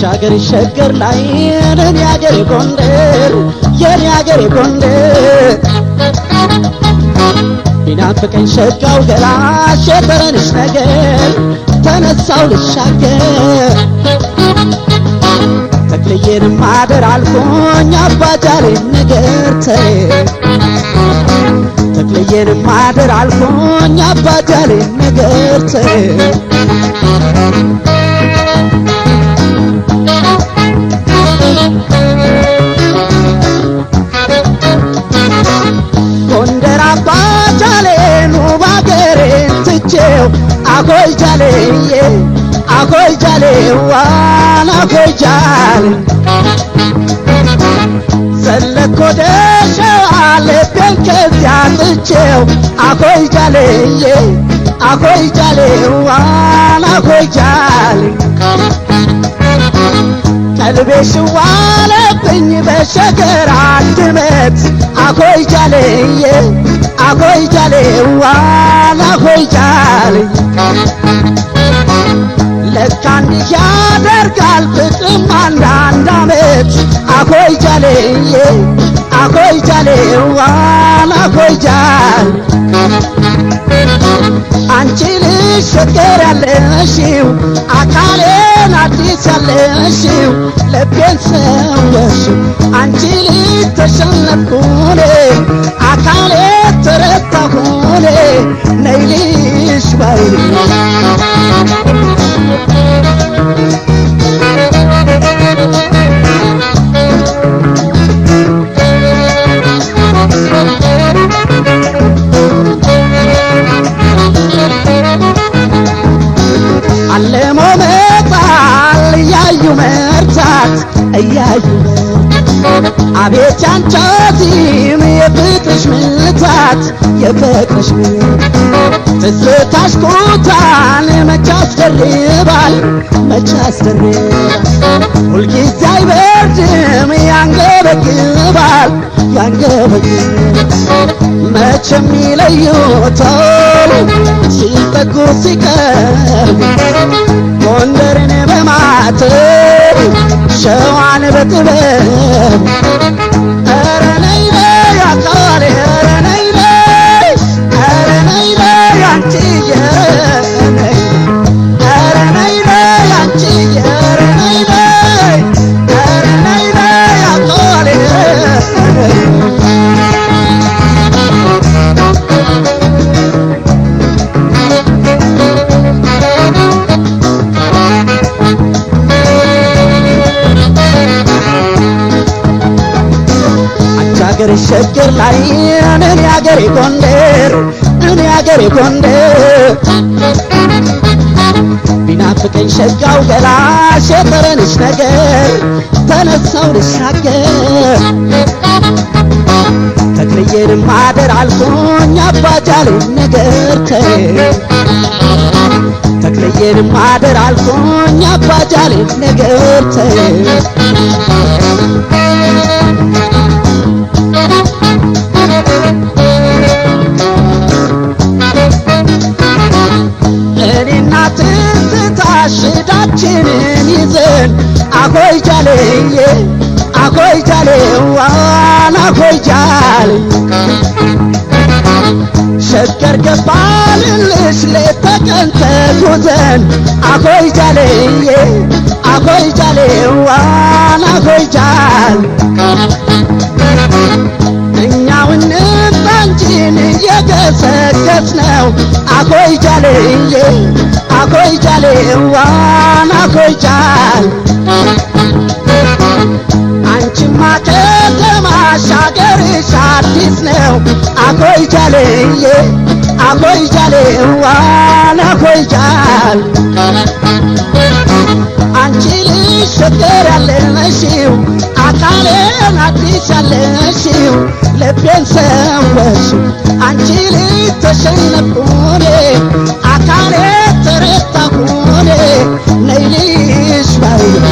ሀገር ሸገር ላይ የኔ ሀገር ጎንደር የኔ ሀገር ጎንደር ቢናፍቀኝ ሸጋው ገላሽ የተረንሽ ነገር ተነሳው ልሻገር ተክልዬን ማደር አልፎኝ አባጃሌ ነገር ተክልዬን ማደር አልፎኝ አባጃሌ ነገር ጎንደር አባጃሌን ውብ አገሬን ትቼው አኮይ ጃሌዬ አኮይ ጃሌ ዋን አኮይ ጃሌ ዘለኮ ደሸዋ ልቤን ከዚያ ትቼው አኮይ ጃሌዬ አኮይ ጃሌ ዋን አኮይ ጃሌ ቀልቤ ሽዋለብኝ በሸገር አድመት አኮይ ጃሌዬ አኮይ ጃሌ ዋን አኮይ ጃሌ ለካ እንዲህ ያደርጋል ፍቅርም አንዳንድ ዓመት አኮይ ጃሌዬ አኮይ ጃሌ ዋን አኮይ ጃሌ አንቺ ልጅ ሸገር ያለሽው አካሌን አዲስ ያለሽው ልቤን ሰወርሽው አንቺ ልጅ ተሸነፍኩኔ አካሌ ተረታሁኔ ነይ ልሽ ባይኔ አለሞ መጣል እያዩ መርታት እያዩ አቤት አንቻቲም የፍቅርሽ ምታት የፍቅርሽ ትዝታሽ ኩታን መች ያስደርባል መች ያስደርባል ሁልጊዜ አይበርድም ያንገበግባል ያንገበግባል መቼም ይለዩታል ሲጠጉ ሲቀርቡ ጎንደርን በማተብ ሸዋን በጥበብ ኧረ ነይ ነይ አካሌ ኧረ ነይ ነይ ኧረ ነይ ነይ አንቺዬ ነይ ኧረ ነይ ነይ አንቺዬ ኧረ ነይ ነይ ኧረ ነይ ነይ አካሌ ሀገር ሸገር ላይ እኔ ሀገሬ ጎንደር እኔ ሀገሬ ጎንደር ቢናፍቀኝ ሸጋው ገላሽ የተረንሽ ነገር ተነሳው ልሻገር ተክልዬን ማደር አልፎኝ አባጃሌ ነገር ተክልዬን ማደር አልፎኝ አባጃሌ ነገር እኔና ትዝታሽ ዕዳችንን ይዘን አኮይ ጃሌዬ አኮይ ጃሌ ዋን አኮይ ጃሌ ሸገር ገባልልሽ ሌት ተቀን ተጉዘን አኮይ ጃሌዬ አኮይ ጃሌ ዋን አኮይ ጃሌ እኛው እንምጣ እንጂን እየገሰገስነው አኮይ ጃሌዬ አኮይ ጃሌ ዋን አኮይ ጃሌ አንቺማ ከተማሽ አገርሽ አዲስ ነው አኮይ ጃሌዬ አኮይ ጃሌ ዋን አኮይ ጃሌ አንቺ ልጅ ሸገር ያለሽው አካሌን አዲስ ያለሽው ልቤን ሰወርሽው አንቺ ልጅ ተሸነፍኩኔ አካሌ ተረታሁኔ ነይ ልሽ ባይኔ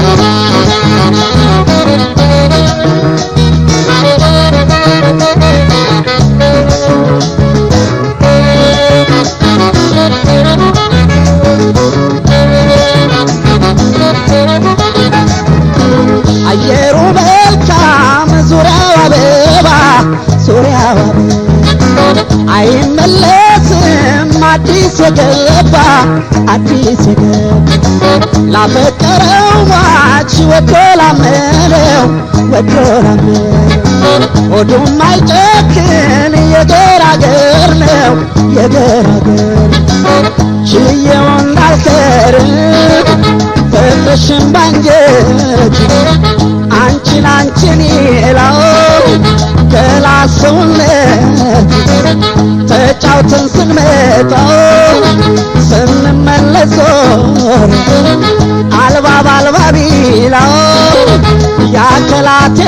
አዲስ የገባ ላፈቀረው ሟች ወዶ ላመነው ሆዱም አይጨክን የገራገር ነው ችዬው እንዳልቀር ፍቅርሽን ባንጀት አንቺን ይላው ከላሰውነት ተጫውተን ስንመጣ ስንመለስ አልባብ ቢላው ያከላቴ